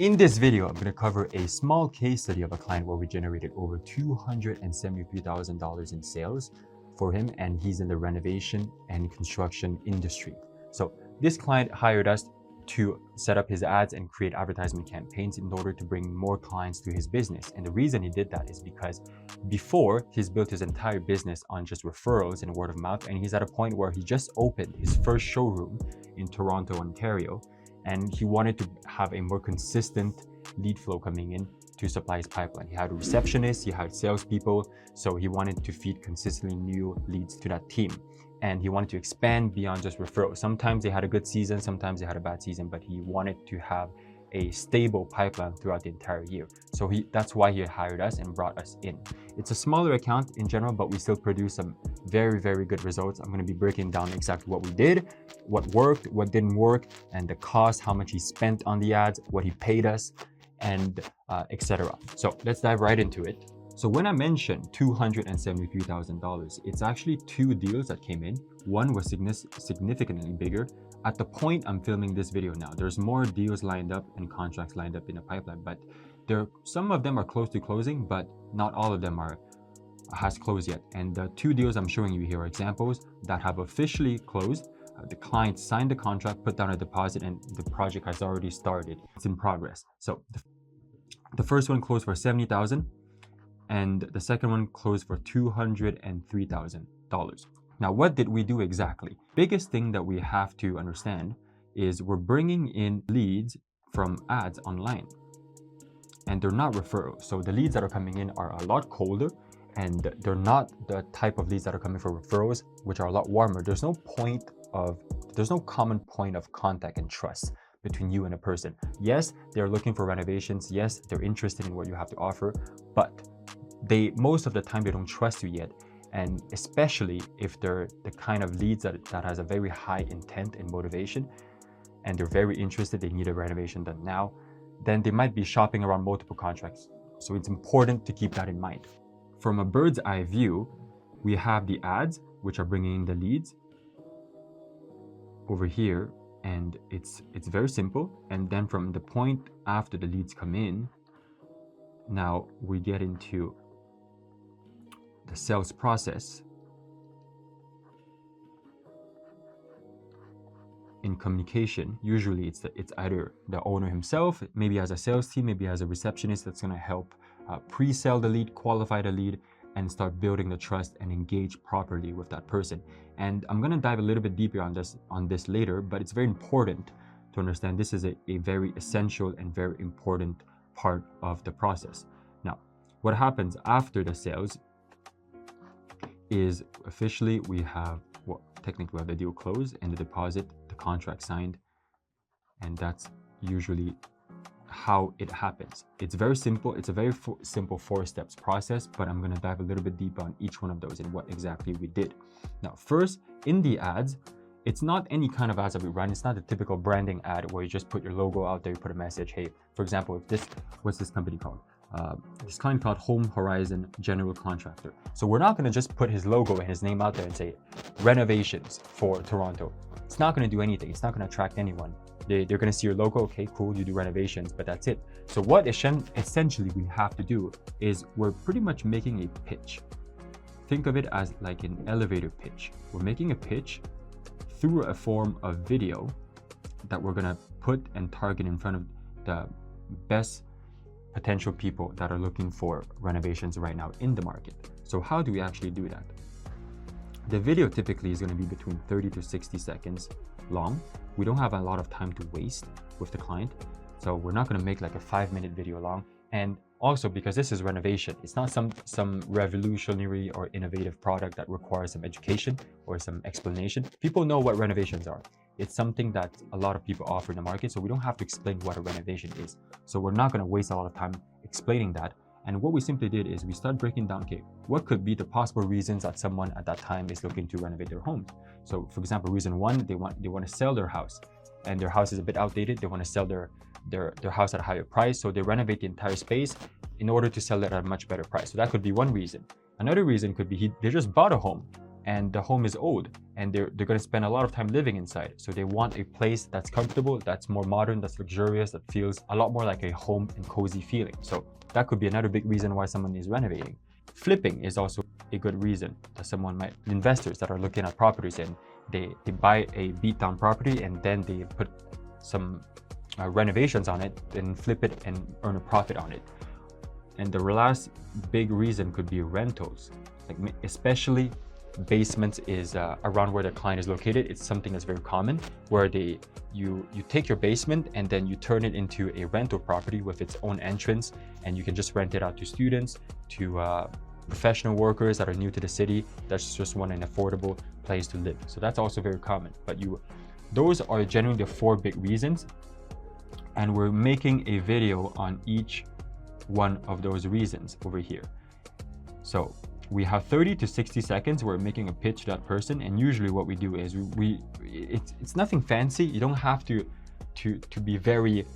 In this video, I'm going to cover a small case study of a client where we generated over $273,000 in sales for him, and he's in the renovation and construction industry. So this client hired us to set up his ads and create advertisement campaigns in order to bring more clients to his business. And the reason he did that is because before, he's built his entire business on just referrals and word of mouth, and he's at a point where he just opened his first showroom in Toronto, Ontario, and he wanted to have a more consistent lead flow coming in to supply his pipeline. He had a receptionist, he had salespeople, so he wanted to feed consistently new leads to that team. And he wanted to expand beyond just referrals. Sometimes they had a good season, sometimes they had a bad season, but he wanted to have a stable pipeline throughout the entire year. So that's why he hired us and brought us in. It's a smaller account in general, but we still produce some very, very good results. I'm going to be breaking down exactly what we did, what worked, what didn't work, and the cost, how much he spent on the ads, what he paid us, and etc. So let's dive right into it. So when I mentioned $273,000, it's actually two deals that came in. One was significantly bigger. At the point I'm filming this video now, there's more deals lined up and contracts lined up in the pipeline, but some of them are close to closing, but not all of them has closed yet. And the two deals I'm showing you here are examples that have officially closed. The client signed the contract, put down a deposit, and the project has already started. It's in progress. So the first one closed for $70,000. And the second one closed for $203,000. Now, what did we do exactly? Biggest thing that we have to understand is we're bringing in leads from ads online, and they're not referrals. So the leads that are coming in are a lot colder, and they're not the type of leads that are coming for referrals, which are a lot warmer. There's no common point of contact and trust between you and a person. Yes, they're looking for renovations. Yes, they're interested in what you have to offer, but most of the time they don't trust you yet. And especially if they're the kind of leads that has a very high intent and motivation, and they're very interested, they need a renovation done now, then they might be shopping around multiple contracts. So it's important to keep that in mind. From a bird's eye view, we have the ads, which are bringing in the leads over here, and it's very simple. And then from the point after the leads come in, now we get into the sales process. In communication, usually it's either the owner himself, maybe has a sales team, maybe has a receptionist that's going to help pre-sell the lead, qualify the lead, and start building the trust and engage properly with that person. And I'm going to dive a little bit deeper on this later, but it's very important to understand this is a very essential and very important part of the process. Now, what happens after the sales is officially technically we have the deal closed and the deposit, the contract signed, and that's usually how it happens. It's very simple. It's a very simple 4 steps process, but I'm going to dive a little bit deeper on each one of those and what exactly we did. Now, first, in the ads, it's not any kind of ads that we run. It's not a typical branding ad where you just put your logo out there, you put a message. Hey, for example, what's this company called? This client called Home Horizon General Contractor. So we're not going to just put his logo and his name out there and say renovations for Toronto. It's not going to do anything. It's not going to attract anyone. They're going to see your logo. Okay, cool, you do renovations, but that's it. So what essentially we have to do is we're pretty much making a pitch. Think of it as like an elevator pitch. We're making a pitch through a form of video that we're going to put and target in front of the best potential people that are looking for renovations right now in the market. So how do we actually do that? The video typically is going to be between 30 to 60 seconds long. We don't have a lot of time to waste with the client, so we're not going to make like a 5-minute video long. And also, because this is renovation, it's not some revolutionary or innovative product that requires some education or some explanation. People know what renovations are. It's something that a lot of people offer in the market, so we don't have to explain what a renovation is. So we're not going to waste a lot of time explaining that. And what we simply did is we start breaking down, okay, what could be the possible reasons that someone at that time is looking to renovate their home? So for example, reason 1, they want to sell their house, and their house is a bit outdated. They want to sell their house at a higher price, so they renovate the entire space in order to sell it at a much better price. So that could be one reason. Another reason could be they just bought a home and the home is old and they're going to spend a lot of time living inside. So they want a place that's comfortable, that's more modern, that's luxurious, that feels a lot more like a home and cozy feeling. So that could be another big reason why someone is renovating. Flipping is also a good reason that someone might, investors that are looking at properties and they buy a beat down property and then they put some renovations on it and flip it and earn a profit on it. And the last big reason could be rentals, like especially basements is around where the client is located. It's something that's very common where you take your basement and then you turn it into a rental property with its own entrance, and you can just rent it out to students, to professional workers that are new to the city that's just want an affordable place to live. So that's also very common. But those are generally the 4 big reasons, and we're making a video on each one of those reasons over here. So we have 30 to 60 seconds. We're making a pitch to that person, and usually what we do is it's nothing fancy. You don't have to be very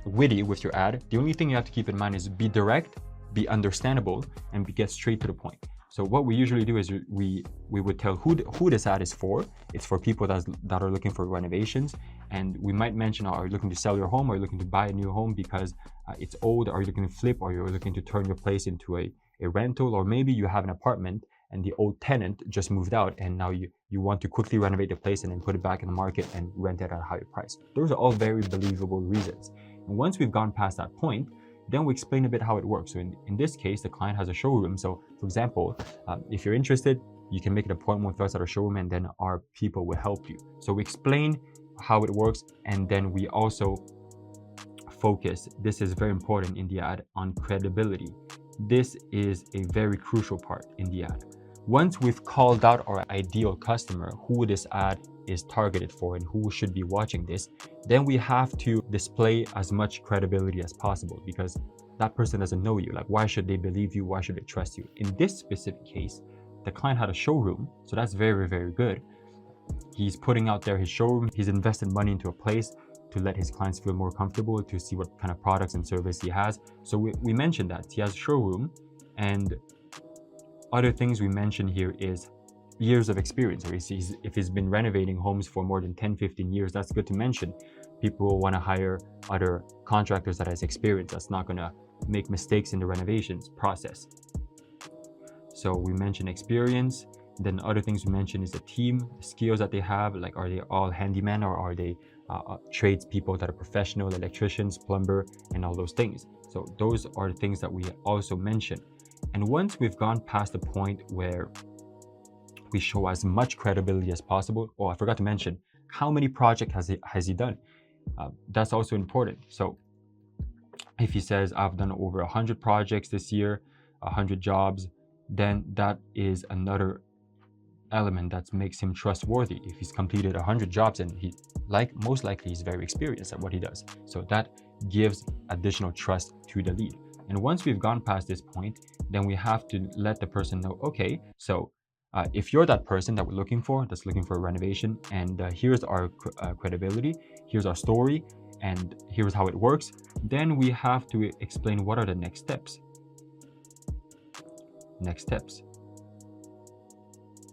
witty with your ad. The only thing you have to keep in mind is be direct, be understandable, and get straight to the point. So what we usually do is we would tell who this ad is for. It's for people that are looking for renovations, and we might mention, are you looking to sell your home? Are you looking to buy a new home because it's old? Are you looking to flip? Or you're looking to turn your place into a rental? Or maybe you have an apartment and the old tenant just moved out and now you want to quickly renovate the place and then put it back in the market and rent it at a higher price. Those are all very believable reasons. And once we've gone past that point, then we explain a bit how it works. So in this case, the client has a showroom. So for example, if you're interested, you can make an appointment with us at our showroom and then our people will help you. So we explain how it works, and then we also focus, this is very important in the ad, on credibility. This is a very crucial part in the ad. Once we've called out our ideal customer, who this ad is targeted for and who should be watching this, then we have to display as much credibility as possible, because that person doesn't know you. Like, why should they believe you? Why should they trust you? In this specific case, the client had a showroom, so that's very good. He's putting out there his showroom. He's invested money into a place to let his clients feel more comfortable, to see what kind of products and service he has. So we mentioned that he has a showroom, and other things we mentioned here is years of experience. Or if he's been renovating homes for more than 10-15 years, that's good to mention. People will want to hire other contractors that has experience, that's not going to make mistakes in the renovations process. So we mentioned experience. Then other things we mentioned is the team, the skills that they have. Like, are they all handyman, or are they tradespeople that are professional, electricians, plumber, and all those things. So those are the things that we also mention. And once we've gone past the point where we show as much credibility as possible, I forgot to mention, how many projects has he done? That's also important. So if he says, I've done over 100 projects this year, 100 jobs, then that is another element that makes him trustworthy. If he's completed 100 jobs, and most likely he's very experienced at what he does. So that gives additional trust to the lead. And once we've gone past this point, then we have to let the person know, okay, so if you're that person that we're looking for, that's looking for a renovation, and here's our credibility, here's our story, and here's how it works, then we have to explain what are the next steps.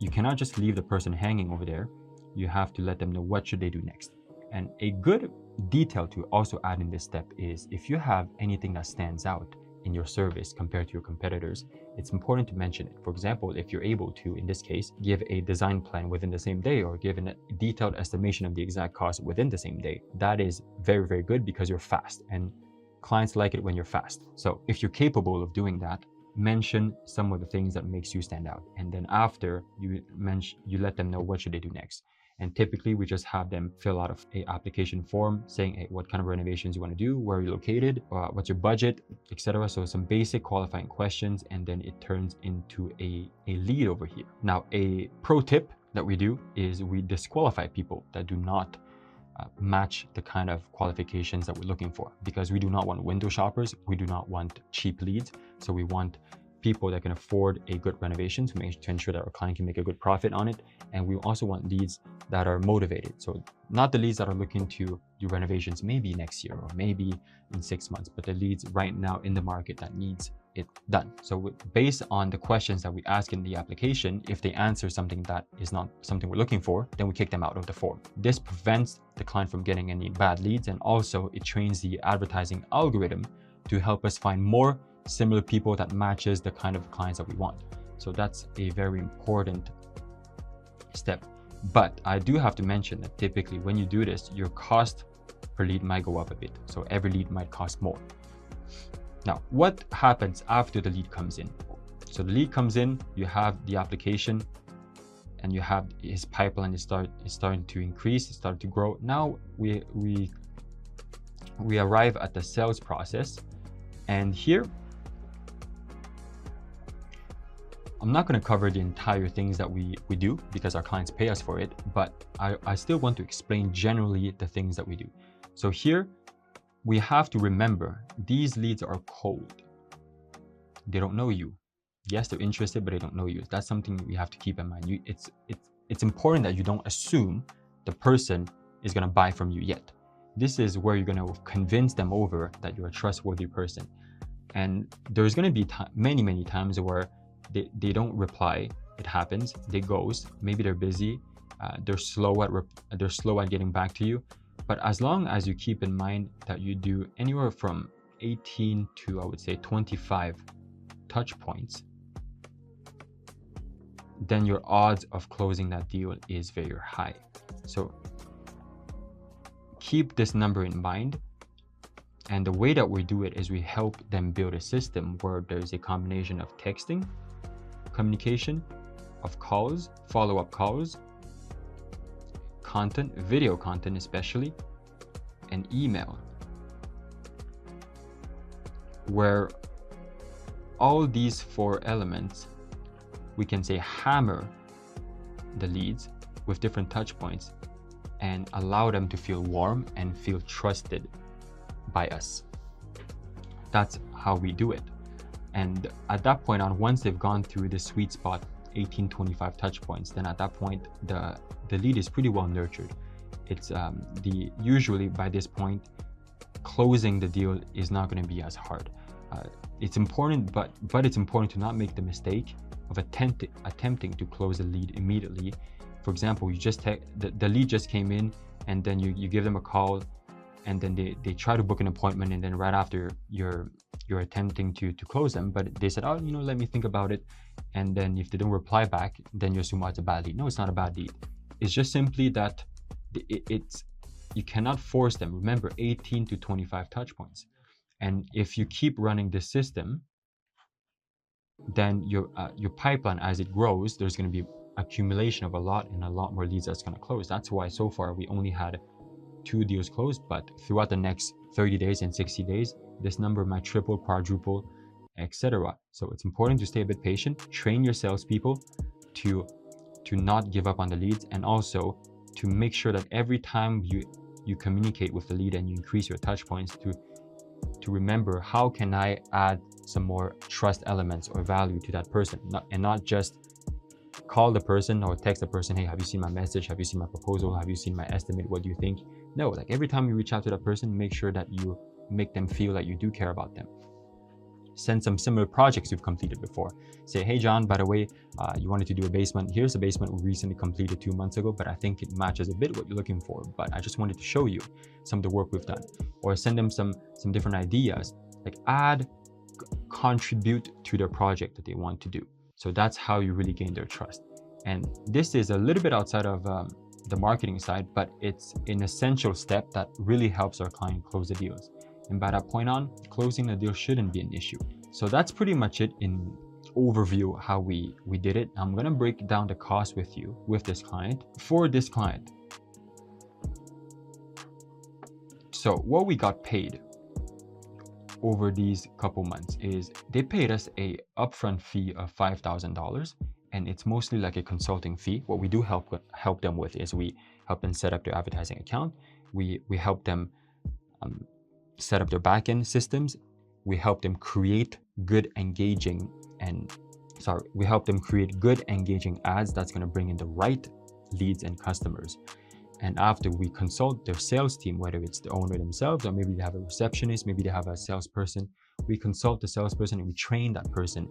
You cannot just leave the person hanging over there. You have to let them know what should they do next. And a good detail to also add in this step is, if you have anything that stands out in your service compared to your competitors, it's important to mention it. For example, if you're able to, in this case, give a design plan within the same day, or give a detailed estimation of the exact cost within the same day, that is very good, because you're fast, and clients like it when you're fast. So if you're capable of doing that, mention some of the things that makes you stand out, and then after you let them know what should they do next. And typically we just have them fill out a application form saying, hey, what kind of renovations you want to do, where are you located, what's your budget, etc. So some basic qualifying questions, and then it turns into a lead over here. Now, a pro tip that we do is we disqualify people that do not match the kind of qualifications that we're looking for, because we do not want window shoppers, we do not want cheap leads. So we want people that can afford a good renovation to ensure that our client can make a good profit on it. And we also want leads that are motivated. So not the leads that are looking to do renovations maybe next year or maybe in 6 months, but the leads right now in the market that needs it done. So based on the questions that we ask in the application, if they answer something that is not something we're looking for, then we kick them out of the form. This prevents the client from getting any bad leads, and also it trains the advertising algorithm to help us find more similar people that matches the kind of clients that we want. So that's a very important step. But I do have to mention that typically when you do this, your cost per lead might go up a bit. So every lead might cost more. Now, what happens after the lead comes in? So the lead comes in, you have the application, and you have his pipeline is starting to increase, it's starting to grow. Now we arrive at the sales process, and here I'm not going to cover the entire things that we do because our clients pay us for it, but I still want to explain generally the things that we do. So here we have to remember these leads are cold. They don't know you. Yes, they're interested, but they don't know you. That's something we have to keep in mind. It's important that you don't assume the person is going to buy from you yet. This is where you're going to convince them over that you're a trustworthy person. And there's going to be many times where they don't reply. It happens. They ghost. Maybe they're busy. They're slow at getting back to you. But as long as you keep in mind that you do anywhere from 18 to, I would say, 25 touch points, then your odds of closing that deal is very high. So keep this number in mind. And the way that we do it is we help them build a system where there's a combination of texting, communication, of calls, follow-up calls, content, video content especially, and email, where all these 4 elements, we can say hammer the leads with different touch points and allow them to feel warm and feel trusted by us. That's how we do it. And at that point on, once they've gone through the sweet spot, 18-25 touch points, then at that point the lead is pretty well nurtured. It's usually by this point closing the deal is not going to be as hard. It's important, but it's important to not make the mistake of attempting to close the lead immediately. For example, you just the lead just came in, and then you give them a call, and then they try to book an appointment, and then right after you're attempting to close them, but they said, oh, let me think about it. And then if they don't reply back, then you assume, oh, it's a bad lead. No, it's not a bad lead. It's just simply that you cannot force them. Remember, 18 to 25 touch points. And if you keep running this system, then your pipeline, as it grows, there's going to be accumulation of a lot more leads that's going to close. That's why so far we only had 2 deals closed, but throughout the next 30 days and 60 days, this number might triple, quadruple, etc. So it's important to stay a bit patient, train your salespeople to not give up on the leads, and also to make sure that every time you communicate with the lead and you increase your touch points, to remember, how can I add some more trust elements or value to that person, and not just call the person or text the person, hey, have you seen my message? Have you seen my proposal? Have you seen my estimate? What do you think? No, like every time you reach out to that person, make sure that you make them feel like you do care about them. Send some similar projects you've completed before. Say, hey, John, by the way, you wanted to do a basement. Here's a basement we recently completed 2 months ago, but I think it matches a bit what you're looking for. But I just wanted to show you some of the work we've done. Or send them some different ideas, like contribute to their project that they want to do. So that's how you really gain their trust. And this is a little bit outside of the marketing side, but it's an essential step that really helps our client close the deals. And by that point on, closing the deal shouldn't be an issue. So that's pretty much it in overview how we did it. I'm going to break down the cost with you with this client. For this client, so what we got paid over these couple months is they paid us a upfront fee of $5,000, and it's mostly like a consulting fee. What we do help them with is we help them set up their advertising account. We help them set up their backend systems. We help them create good, engaging we help them create good, engaging ads that's going to bring in the right leads and customers. And after we consult their sales team, whether it's the owner themselves or maybe they have a receptionist, maybe they have a salesperson, we consult the salesperson and we train that person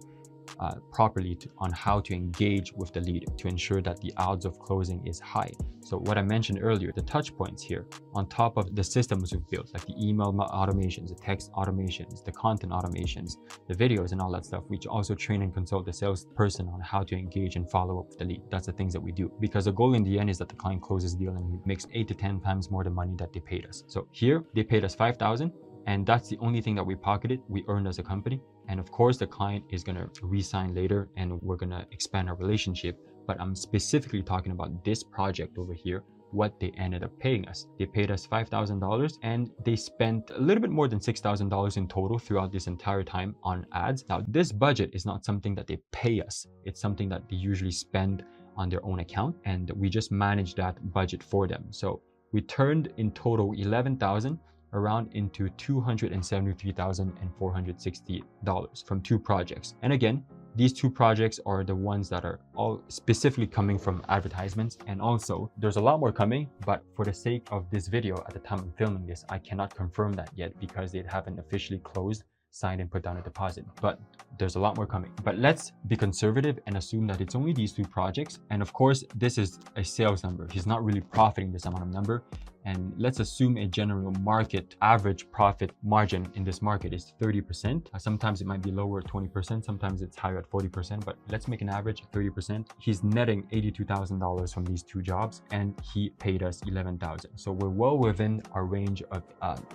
properly on how to engage with the lead to ensure that the odds of closing is high. So what I mentioned earlier, the touch points here on top of the systems we've built, like the email automations, the text automations, the content automations, the videos and all that stuff, we also train and consult the salesperson on how to engage and follow up with the lead. That's the things that we do, because the goal in the end is that the client closes the deal and makes 8 to 10 times more the money that they paid us. So here they paid us $5,000, and that's the only thing that we pocketed, we earned as a company. And of course, the client is going to re-sign later and we're going to expand our relationship. But I'm specifically talking about this project over here, what they ended up paying us. They paid us $5,000 and they spent a little bit more than $6,000 in total throughout this entire time on ads. Now, this budget is not something that they pay us. It's something that they usually spend on their own account, and we just manage that budget for them. So we turned in total $11,000 around into $273,460 from 2 projects. And again, these 2 projects are the ones that are all specifically coming from advertisements. And also there's a lot more coming, but for the sake of this video at the time I'm filming this, I cannot confirm that yet because they haven't officially closed, signed and put down a deposit, but there's a lot more coming. But let's be conservative and assume that it's only these 2 projects. And of course, this is a sales number. He's not really profiting this amount of number. And let's assume a general market average profit margin in this market is 30%. Sometimes it might be lower at 20%, sometimes it's higher at 40%, but let's make an average of 30%. He's netting $82,000 from these 2 jobs and he paid us $11,000. So we're well within our range of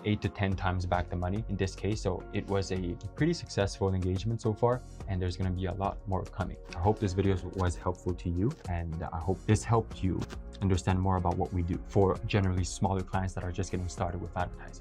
8 to 10 times back the money in this case. So it was a pretty successful engagement so far, and there's going to be a lot more coming. I hope this video was helpful to you, and I hope this helped you understand more about what we do for generally smaller clients that are just getting started with advertising.